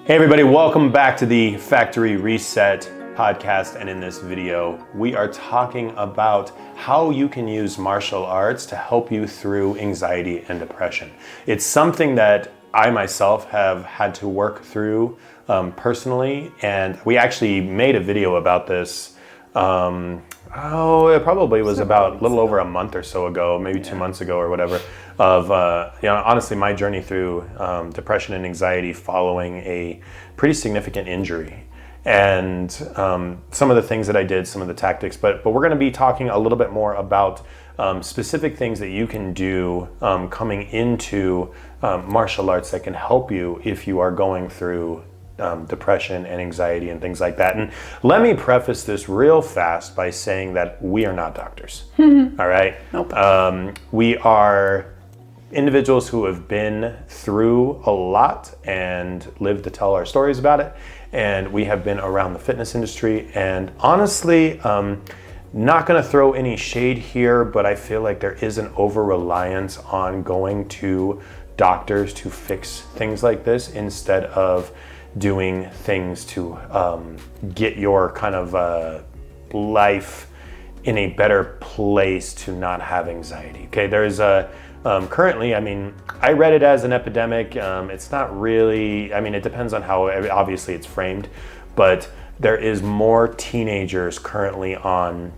Hey everybody, welcome back to the Factory Reset podcast, and in this video we are talking about how you can use martial arts to help you through anxiety and depression. It's something that I myself have had to work through personally, and we actually made a video about this it probably was about a little over a month or so ago, maybe 2 months ago or whatever, of honestly my journey through depression and anxiety following a pretty significant injury, and some of the things that I did, some of the tactics, but we're going to be talking a little bit more about specific things that you can do coming into martial arts that can help you if you are going through depression and anxiety and things like that. And let me preface this real fast by saying that we are not doctors. All right? Nope. We are individuals who have been through a lot and lived to tell our stories about it. And we have been around the fitness industry, and honestly, not going to throw any shade here, but I feel like there is an over-reliance on going to doctors to fix things like this instead of doing things to get your kind of life in a better place to not have anxiety. Okay, there's currently, I read it as an epidemic. It's not really, it depends on how, obviously it's framed, but there is more teenagers currently on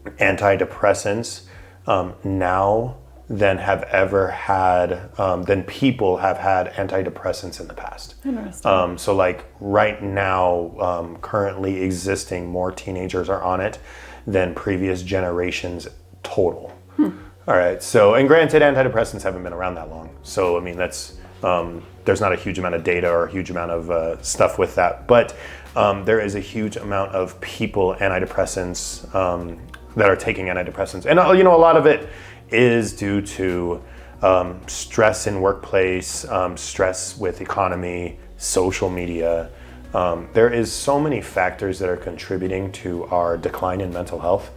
antidepressants now than have ever had, than people have had antidepressants in the past. Interesting. So like right now, currently existing, more teenagers are on it than previous generations total. All right, so, and granted, antidepressants haven't been around that long. So, that's, there's not a huge amount of data or a huge amount of stuff with that, but there is a huge amount of people, antidepressants, that are taking antidepressants. And, a lot of it is due to stress in workplace, stress with economy, social media. There is so many factors that are contributing to our decline in mental health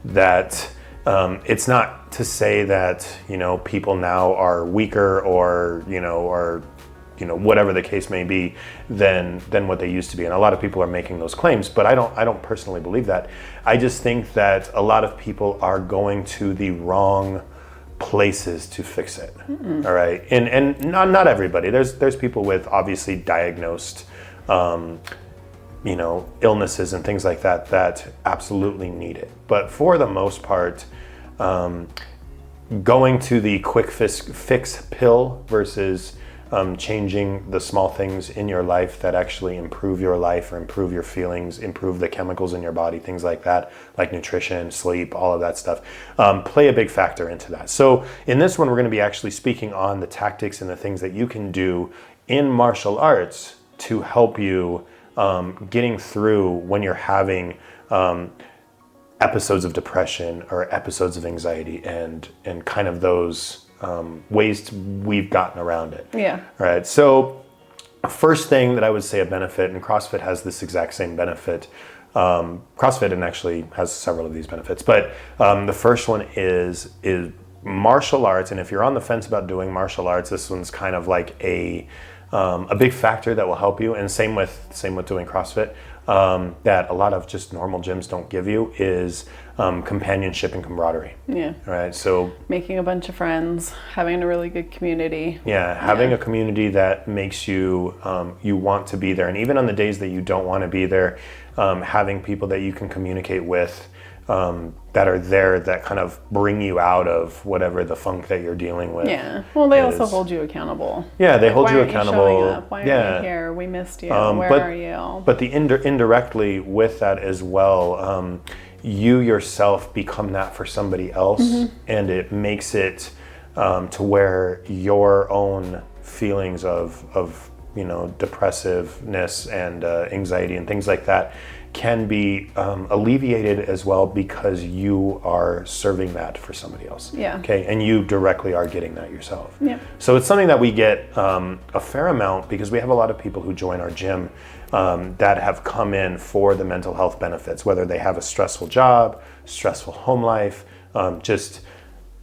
that it's not to say that, people now are weaker or whatever the case may be than what they used to be. And a lot of people are making those claims, but I don't personally believe that. I just think that a lot of people are going to the wrong places to fix it. All right. And not everybody. There's people with obviously diagnosed illnesses and things like that absolutely need it. But for the most part, going to the quick fix pill versus changing the small things in your life that actually improve your life or improve your feelings, improve the chemicals in your body, things like that, like nutrition, sleep, all of that stuff, play a big factor into that. So in this one, we're going to be actually speaking on the tactics and the things that you can do in martial arts to help you getting through when you're having episodes of depression or episodes of anxiety and kind of those ways we've gotten around it. Yeah. All right. So first thing that I would say a benefit, and CrossFit has this exact same benefit. CrossFit and actually has several of these benefits, but the first one is martial arts. And if you're on the fence about doing martial arts, this one's kind of like a big factor that will help you. And same with doing CrossFit, that a lot of just normal gyms don't give you is companionship and camaraderie. Yeah. All right. So making a bunch of friends, having a really good community. Yeah, having a community that makes you you want to be there, and even on the days that you don't want to be there, having people that you can communicate with that are there that kind of bring you out of whatever the funk that you're dealing with. Yeah. Well, they also hold you accountable. Yeah, they hold you Why accountable. aren't you showing up? Why aren't you here? We missed you. Where are you? But the indirectly with that as well, you yourself become that for somebody else, and it makes it to where your own feelings of depressiveness and anxiety and things like that can be alleviated as well because you are serving that for somebody else. Yeah. Okay, and you directly are getting that yourself. Yeah. So it's something that we get a fair amount because we have a lot of people who join our gym that have come in for the mental health benefits, whether they have a stressful job, stressful home life, just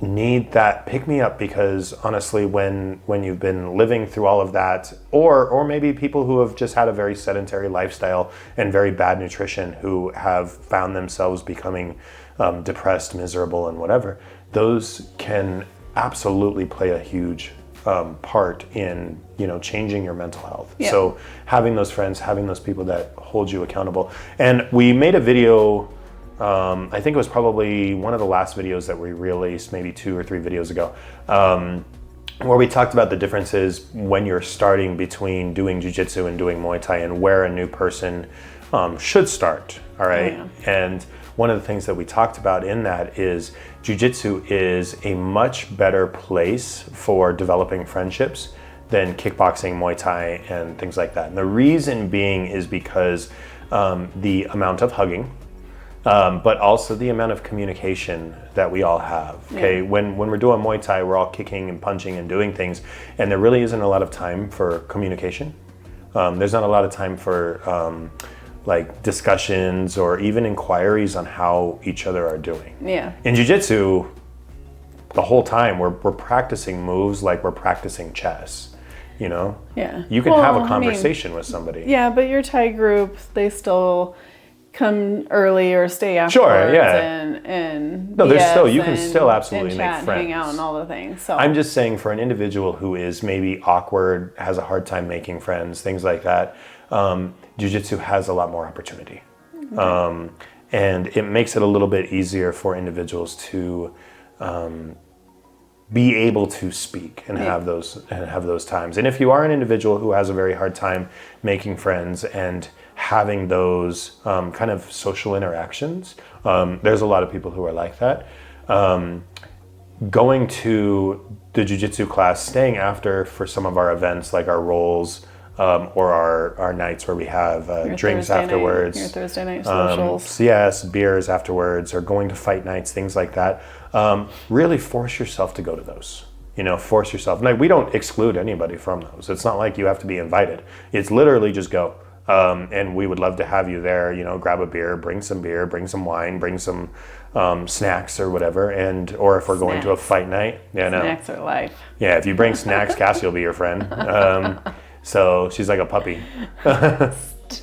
need that pick me up, because honestly, when you've been living through all of that, or maybe people who have just had a very sedentary lifestyle and very bad nutrition, who have found themselves becoming depressed, miserable, and whatever, those can absolutely play a huge part in changing your mental health. Yeah. So having those friends, having those people that hold you accountable. And we made a video, I think it was probably one of the last videos that we released, maybe 2 or 3 videos ago, where we talked about the differences when you're starting between doing jiu-jitsu and doing Muay Thai, and where a new person should start. All right. Yeah. And one of the things that we talked about in that is jiu-jitsu is a much better place for developing friendships than kickboxing, Muay Thai, and things like that. And the reason being is because the amount of hugging, but also the amount of communication that we all have. Okay, Yeah. when we're doing Muay Thai, we're all kicking and punching and doing things, and there really isn't a lot of time for communication. There's not a lot of time for like discussions or even inquiries on how each other are doing. Yeah. In jiu-jitsu, the whole time we're practicing moves like we're practicing chess. Yeah. You can have a conversation with somebody. Yeah, but your Thai group, they still come early or stay afterwards. Sure, yeah. And No, there's still, you BS can and- still absolutely and make chat and friends. hang out and all the things. So I'm just saying, for an individual who is maybe awkward, has a hard time making friends, things like that, jiu-jitsu has a lot more opportunity. Okay. And it makes it a little bit easier for individuals to be able to speak and have those times. And if you are an individual who has a very hard time making friends and having those kind of social interactions, there's a lot of people who are like that. Going to the jiu-jitsu class, staying after for some of our events, like our rolls, or our nights where we have drinks Thursday afterwards. Your Thursday night socials. Yes, beers afterwards, or going to fight nights, things like that. Really force yourself to go to those. Force yourself. Now, we don't exclude anybody from those. It's not like you have to be invited. It's literally just go. And we would love to have you there. Grab a beer, bring some wine, bring some snacks or whatever. Or if we're going to a fight night, Snacks are life. Yeah, if you bring snacks, Cassie will be your friend. So she's like a puppy.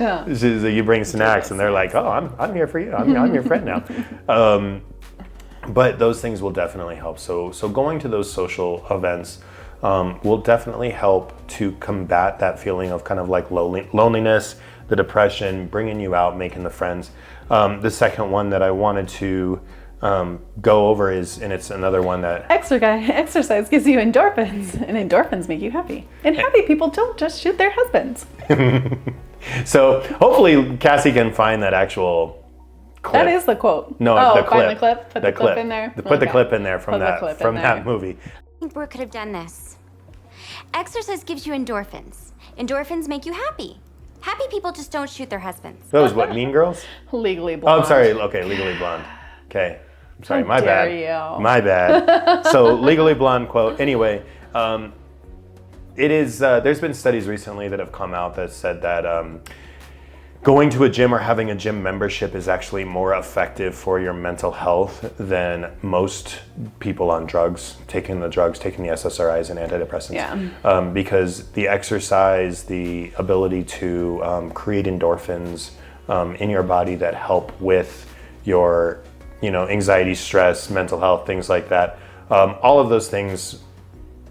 You bring snacks, and they're like, "Oh, I'm here for you. I'm your friend now." But those things will definitely help. So going to those social events will definitely help to combat that feeling of kind of like loneliness, the depression, bringing you out, making the friends. The second one that I wanted to go over is, and it's another one that Exercise gives you endorphins, and endorphins make you happy. And happy people don't just shoot their husbands. So hopefully Cassie can find that actual clip. That is the quote. No, the clip. Find the clip. Put the clip in there. Put the clip in there from Put the clip in there. that movie. I think Brooke could have done this. Exercise gives you endorphins. Endorphins make you happy. Happy people just don't shoot their husbands. That was what, Mean Girls? Legally Oh, Blonde. I'm sorry. Okay, Legally Blonde. Okay. I'm sorry. My dare bad. you. My bad. So Legally Blonde quote. Anyway, it is. There's been studies recently that have come out that said that going to a gym or having a gym membership is actually more effective for your mental health than most people on drugs, taking the SSRIs and antidepressants. Yeah. Because the exercise, the ability to create endorphins in your body that help with your, anxiety, stress, mental health, things like that. All of those things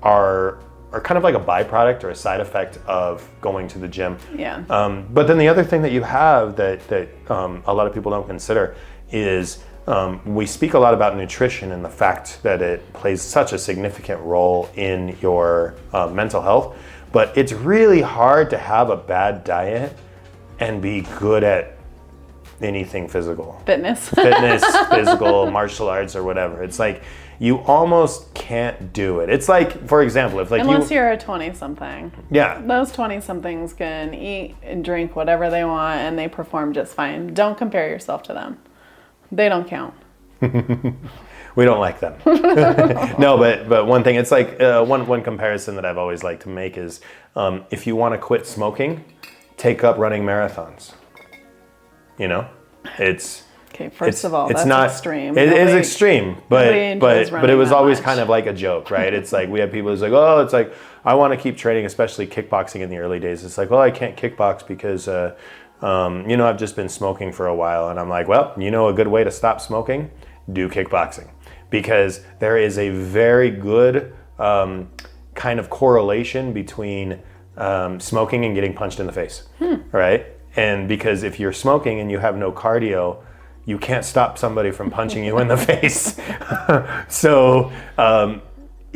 are kind of like a byproduct or a side effect of going to the gym. Yeah. But then the other thing that you have that a lot of people don't consider is we speak a lot about nutrition and the fact that it plays such a significant role in your mental health. But it's really hard to have a bad diet and be good at anything physical. Fitness, physical, martial arts, or whatever. It's like you almost can't do it. It's like, for example, if unless you're a 20-something. Yeah. Those 20-somethings can eat and drink whatever they want, and they perform just fine. Don't compare yourself to them. They don't count. We don't like them. No, but one thing, it's like one comparison that I've always liked to make is if you want to quit smoking, take up running marathons. It's Okay, first of all, it's that's not extreme. It is extreme, but enjoys it running was that always much. kind of like a joke, right? It's like we have people who's like, oh, it's like I want to keep training, especially kickboxing in the early days. It's like, well, I can't kickbox because I've just been smoking for a while, and I'm like, well, a good way to stop smoking, do kickboxing, because there is a very good kind of correlation between smoking and getting punched in the face, right? And because if you're smoking and you have no cardio, you can't stop somebody from punching you in the face. So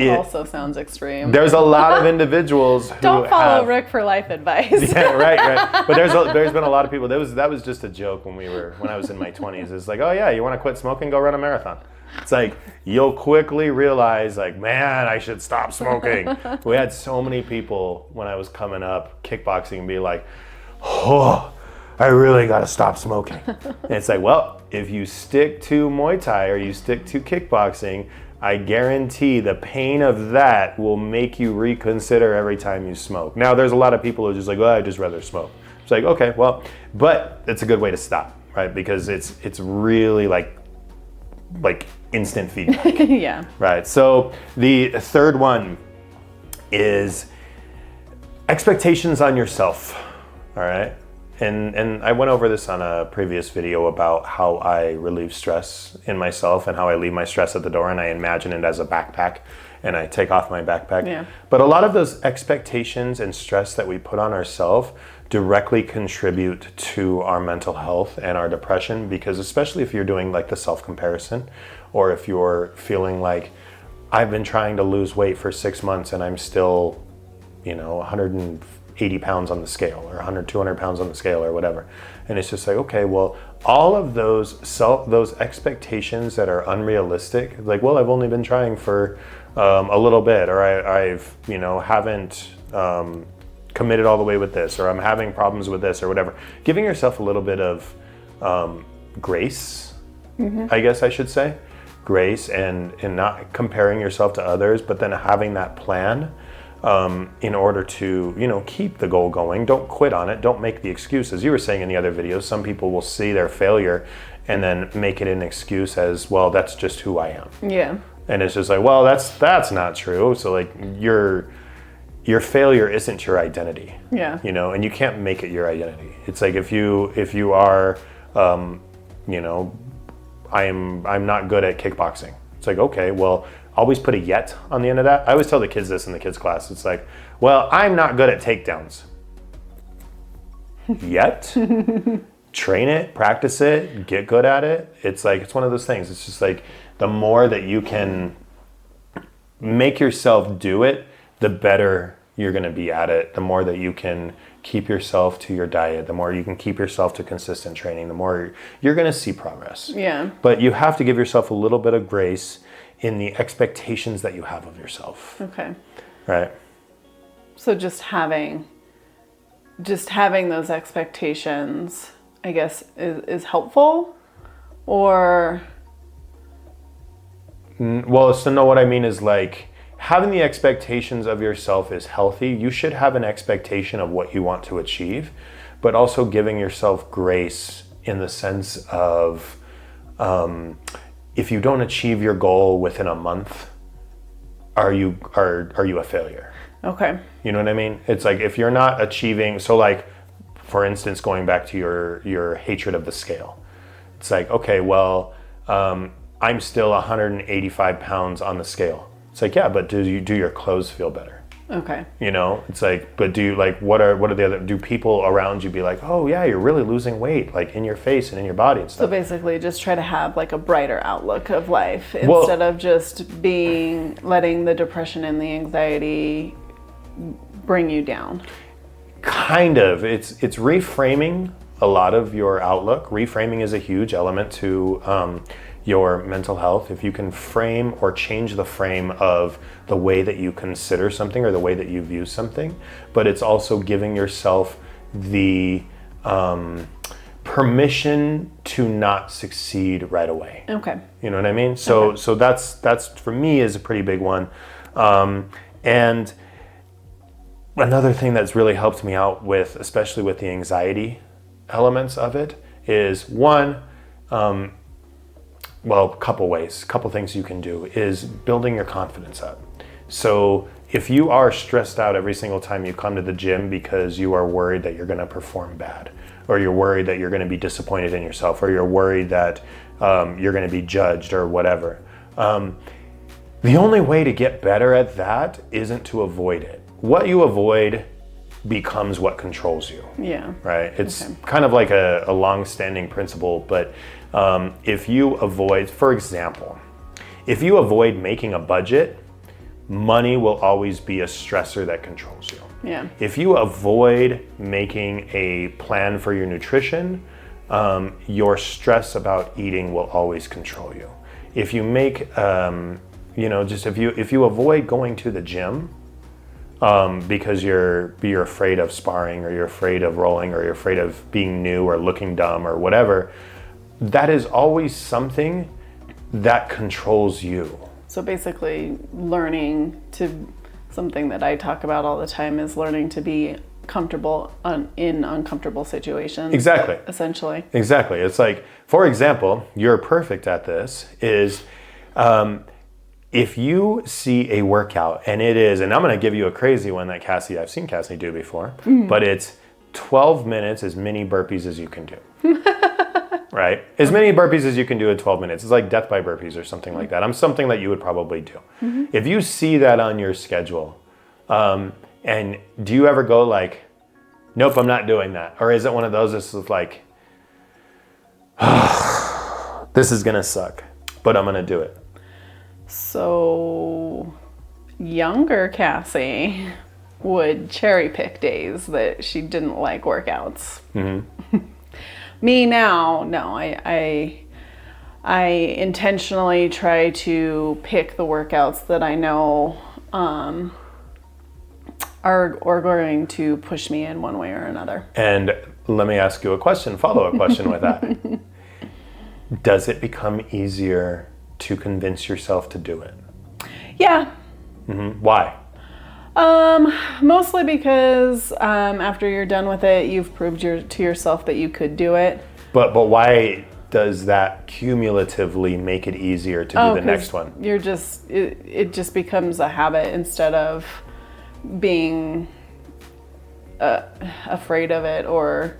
Also sounds extreme. there's a lot of individuals who Don't follow have, Rick for life advice. yeah, right. But there's been a lot of people. That was just a joke when I was in my 20s. It's like, oh yeah, you want to quit smoking? Go run a marathon. It's like you'll quickly realize, like, man, I should stop smoking. We had so many people when I was coming up kickboxing be like, oh, I really got to stop smoking. And it's like, well, if you stick to Muay Thai or you stick to kickboxing, I guarantee the pain of that will make you reconsider every time you smoke. Now, there's a lot of people who are just like, well, I'd just rather smoke. It's like, okay, well, but it's a good way to stop, right? Because it's really like instant feedback. Yeah. Right. So the third one is expectations on yourself. All right. And I went over this on a previous video about how I relieve stress in myself and how I leave my stress at the door and I imagine it as a backpack and I take off my backpack. Yeah. But a lot of those expectations and stress that we put on ourselves directly contribute to our mental health and our depression, because especially if you're doing like the self-comparison, or if you're feeling like, I've been trying to lose weight for 6 months and I'm still 180 pounds on the scale, or 200 pounds on the scale, or whatever. And it's just like, okay, well, all of those expectations that are unrealistic, like, well, I've only been trying for a little bit, or I've haven't committed all the way with this, or I'm having problems with this, or whatever. Giving yourself a little bit of grace, I guess I should say. Grace, and not comparing yourself to others, but then having that plan in order to keep the goal going. Don't quit on it. Don't make the excuses. You were saying in the other videos, some people will see their failure and then make it an excuse as, well, that's just who I am. Yeah. And it's just like, well, that's not true. So like your failure isn't your identity. Yeah. And you can't make it your identity. It's like if you are I'm not good at kickboxing. It's like, okay, well, always put a yet on the end of that. I always tell the kids this in the kids class. It's like, well, I'm not good at takedowns. Yet? Train it, practice it, get good at it. It's like, it's one of those things. It's just like, the more that you can make yourself do it, the better you're going to be at it. The more that you can keep yourself to your diet, the more you can keep yourself to consistent training, the more you're going to see progress. Yeah. But you have to give yourself a little bit of grace in the expectations that you have of yourself. Okay. Right. So just having those expectations, I guess, is helpful, or? Well, so no, what I mean is like, having the expectations of yourself is healthy. You should have an expectation of what you want to achieve, but also giving yourself grace in the sense of, if you don't achieve your goal within a month, are you a failure? Okay. You know what I mean? It's like, if you're not achieving, so like, for instance, going back to your hatred of the scale, it's like, okay, well, I'm still 185 pounds on the scale. It's like, yeah, but do your clothes feel better? Okay. It's like, but do you like, what are the other, do people around you be like, oh yeah, you're really losing weight, like in your face and in your body and stuff? So basically just try to have like a brighter outlook of life instead of just letting the depression and the anxiety bring you down. Kind of. It's reframing a lot of your outlook. Reframing is a huge element to your mental health. If you can frame or change the frame of the way that you consider something or the way that you view something, but it's also giving yourself the permission to not succeed right away. Okay. You know what I mean? So that's for me is a pretty big one. And another thing that's really helped me out with, especially with the anxiety elements of it, is one, Well, a couple things you can do is building your confidence up. So if you are stressed out every single time you come to the gym because you are worried that you're going to perform bad, or you're worried that you're going to be disappointed in yourself, or you're worried that you're going to be judged or whatever, the only way to get better at that isn't to avoid it. What you avoid becomes what controls you. Yeah. Right? It's kind of like a long-standing principle, but if you avoid, for example, if you avoid making a budget, money will always be a stressor that controls you. Yeah. If you avoid making a plan for your nutrition, your stress about eating will always control you. If you make, if you avoid going to the gym, because you're afraid of sparring, or you're afraid of rolling, or you're afraid of being new or looking dumb or whatever, that is always something that controls you. So basically something that I talk about all the time is learning to be comfortable in uncomfortable situations. Exactly. Essentially. Exactly. It's like, for example, you're perfect at this, is if you see a workout and and I'm going to give you a crazy one that I've seen Cassie do before, but it's 12 minutes, as many burpees as you can do. Right? As many burpees as you can do in 12 minutes. It's like death by burpees or something like that. Something that you would probably do. If you see that on your schedule, and do you ever go like, nope, I'm not doing that? Or is it one of those that's like, this is going to suck, but I'm going to do it? So younger Cassie would cherry pick days that she didn't like workouts. Me now, no, I intentionally try to pick the workouts that I know are going to push me in one way or another. And let me ask you a follow-up question with that. Does it become easier to convince yourself to do it? Yeah. Why? Mostly because after you're done with it, you've proved to yourself that you could do it. But why does that cumulatively make it easier to do the next one? It just becomes a habit instead of being afraid of it, or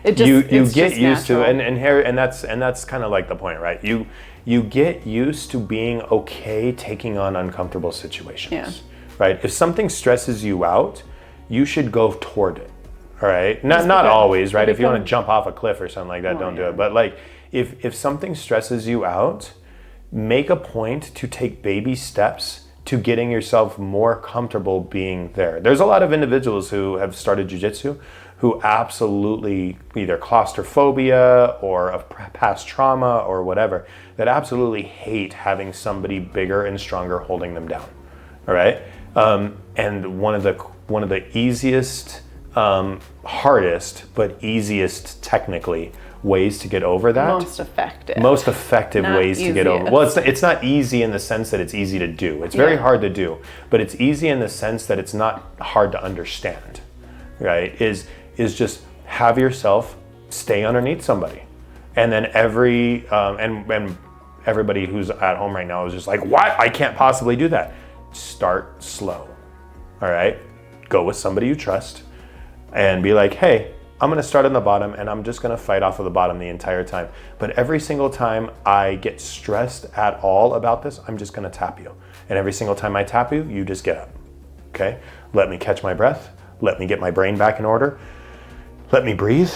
it just you get used to it, and that's kind of like the point, right? You get used to being okay taking on uncomfortable situations. Yeah. Right? If something stresses you out, you should go toward it. All right? Not always, right? If you want to jump off a cliff or something like that, don't do it. But like if something stresses you out, make a point to take baby steps to getting yourself more comfortable being there. There's a lot of individuals who have started jiu-jitsu who absolutely, either claustrophobia or of past trauma or whatever, that absolutely hate having somebody bigger and stronger holding them down. All right? And one of the easiest, hardest, but easiest technically ways to get over that. Most effective ways to get over. Well, it's not easy in the sense that it's easy to do. It's very hard to do, but it's easy in the sense that it's not hard to understand. Right? Is just have yourself stay underneath somebody, and then and everybody who's at home right now is just like, what? I can't possibly do that. Start slow. All right? Go with somebody you trust and be like, hey, I'm going to start on the bottom and I'm just going to fight off of the bottom the entire time. But every single time I get stressed at all about this, I'm just going to tap you. And every single time I tap you, you just get up. Okay? Let me catch my breath. Let me get my brain back in order. Let me breathe.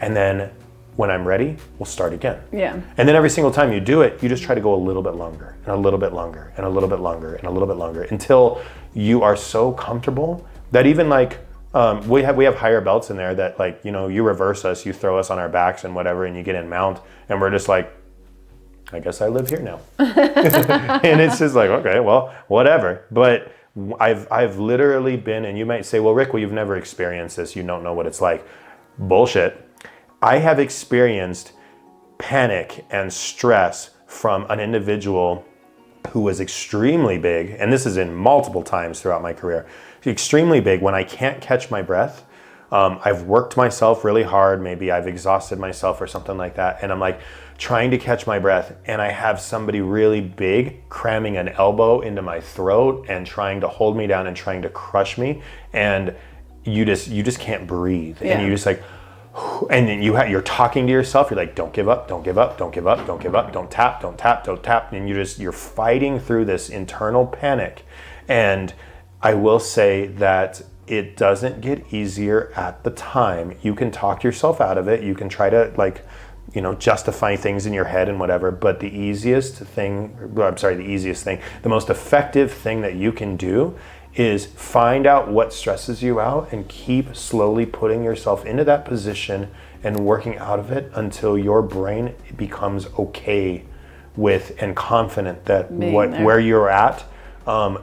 And then when I'm ready, we'll start again. Yeah. And then every single time you do it, you just try to go a little bit longer and a little bit longer and a little bit longer and a little bit longer until you are so comfortable that even like, we have higher belts in there that like, you reverse us, you throw us on our backs and whatever, and you get in mount and we're just like, I guess I live here now. And it's just like, okay, well, whatever. But I've literally been, and you might say, well, Rick, you've never experienced this. You don't know what it's like. Bullshit. I have experienced panic and stress from an individual who was extremely big, and this is in multiple times throughout my career, extremely big when I can't catch my breath. I've worked myself really hard. Maybe I've exhausted myself or something like that. And I'm like trying to catch my breath. And I have somebody really big cramming an elbow into my throat and trying to hold me down and trying to crush me. And you just can't breathe. Yeah. And you just like, and then you're talking to yourself. You're like, don't give up, don't give up, don't give up, don't give up, don't tap, don't tap, don't tap. And you're fighting through this internal panic. And I will say that it doesn't get easier at the time. You can talk yourself out of it. You can try to justify things in your head and whatever. But the most effective thing that you can do is find out what stresses you out and keep slowly putting yourself into that position and working out of it until your brain becomes okay with and confident that where you're at,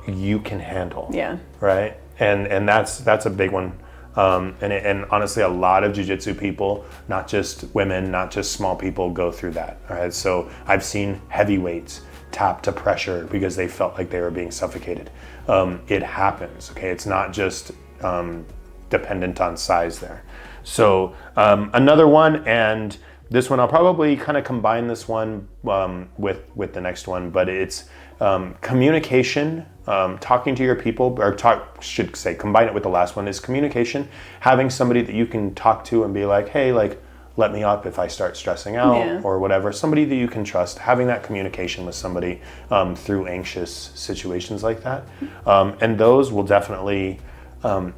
you can handle. Yeah. Right. And that's a big one. And honestly, a lot of jiu-jitsu people, not just women, not just small people, go through that. All right. So I've seen heavyweights tap to pressure because they felt like they were being suffocated. It happens. Okay. It's not just dependent on size there. So another one, and this one I'll probably kind of combine this one with the next one, but it's communication. Talking to your people, or combine it with the last one, is communication. Having somebody that you can talk to and be like, hey, like, let me up if I start stressing out or whatever. Somebody that you can trust. Having that communication with somebody through anxious situations like that. And those will definitely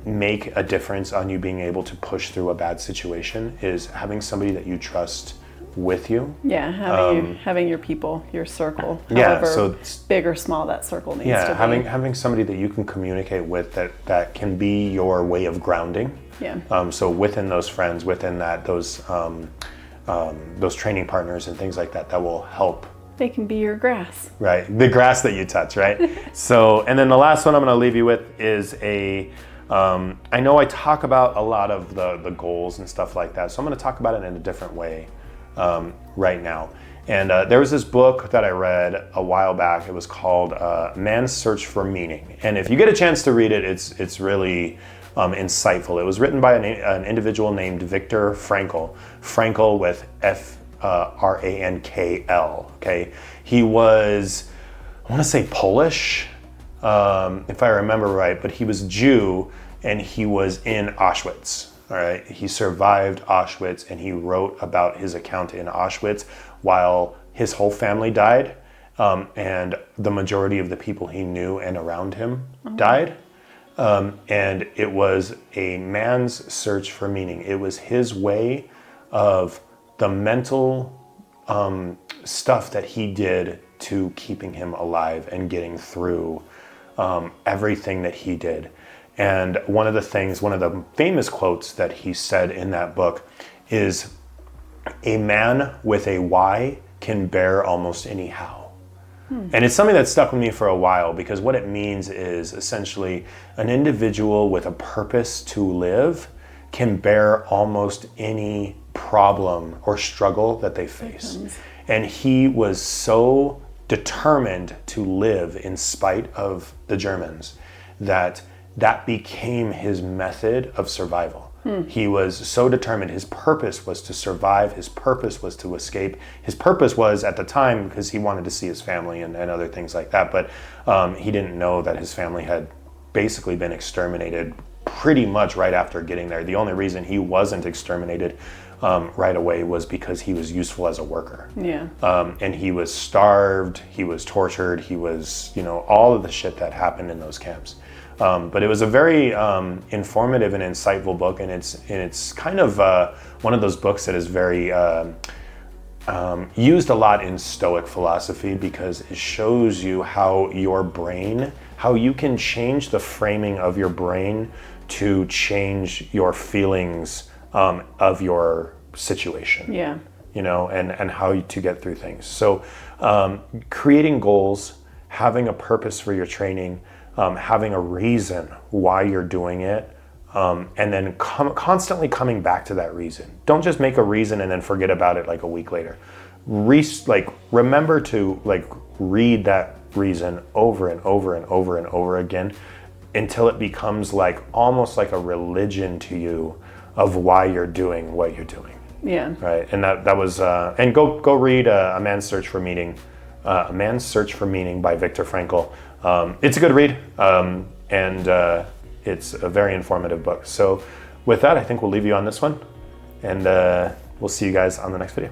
make a difference on you being able to push through a bad situation, is having somebody that you trust with you. Yeah, having your people, your circle, so big or small that circle needs to be. Having somebody that you can communicate with that can be your way of grounding. Yeah. So within those friends, within that those training partners and things like that will help. They can be your grass. Right, the grass that you touch, right? So, and then the last one I'm going to leave you with is I know I talk about a lot of the goals and stuff like that, so I'm going to talk about it in a different way right now. And there was this book that I read a while back. It was called Man's Search for Meaning. And if you get a chance to read it, it's really insightful. It was written by an individual named Viktor Frankl. Frankl with Frankl. Okay, he was, I want to say Polish, if I remember right, but he was Jew and he was in Auschwitz. All right, he survived Auschwitz and he wrote about his account in Auschwitz while his whole family died, and the majority of the people he knew and around him died. And it was a man's search for meaning. It was his way of the mental stuff that he did to keeping him alive and getting through everything that he did. And one of the famous quotes that he said in that book is, "A man with a why can bear almost any how." And it's something that stuck with me for a while, because what it means is essentially an individual with a purpose to live can bear almost any problem or struggle that they face. And he was so determined to live in spite of the Germans that became his method of survival. He was so determined. His purpose was to survive. His purpose was to escape. His purpose was, at the time, because he wanted to see his family and other things like that, but he didn't know that his family had basically been exterminated pretty much right after getting there. The only reason he wasn't exterminated right away was because he was useful as a worker. Yeah. And he was starved, he was tortured, he was, all of the shit that happened in those camps. But it was a very informative and insightful book, and it's kind of one of those books that is very used a lot in Stoic philosophy, because it shows you how you can change the framing of your brain to change your feelings of your situation. Yeah. And how to get through things. So creating goals, having a purpose for your training, having a reason why you're doing it, and then constantly coming back to that reason. Don't just make a reason and then forget about it like a week later. Remember to read that reason over and over and over and over again until it becomes almost like a religion to you, of why you're doing what you're doing. Yeah. Right, and that was and go read A Man's Search for Meaning, A Man's Search for Meaning by Viktor Frankl. It's a good read, and it's a very informative book. So with that, I think we'll leave you on this one, and we'll see you guys on the next video.